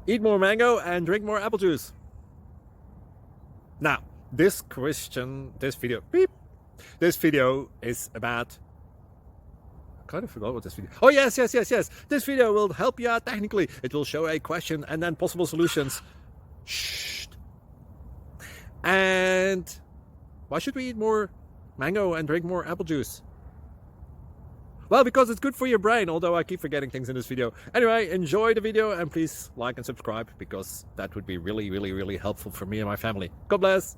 Eat more mango and drink more apple juice. Now, this video is about... I kind of forgot what this video... Oh, yes. This video will help you out technically. It will show a question and then possible solutions. Shh. And why should we eat more mango and drink more apple juice? Well, because it's good for your brain, although I keep forgetting things in this video. Anyway, enjoy the video and please like and subscribe, because that would be really helpful for me and my family. God bless!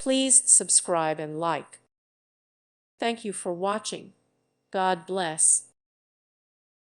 Please subscribe and like. Thank you for watching. God bless.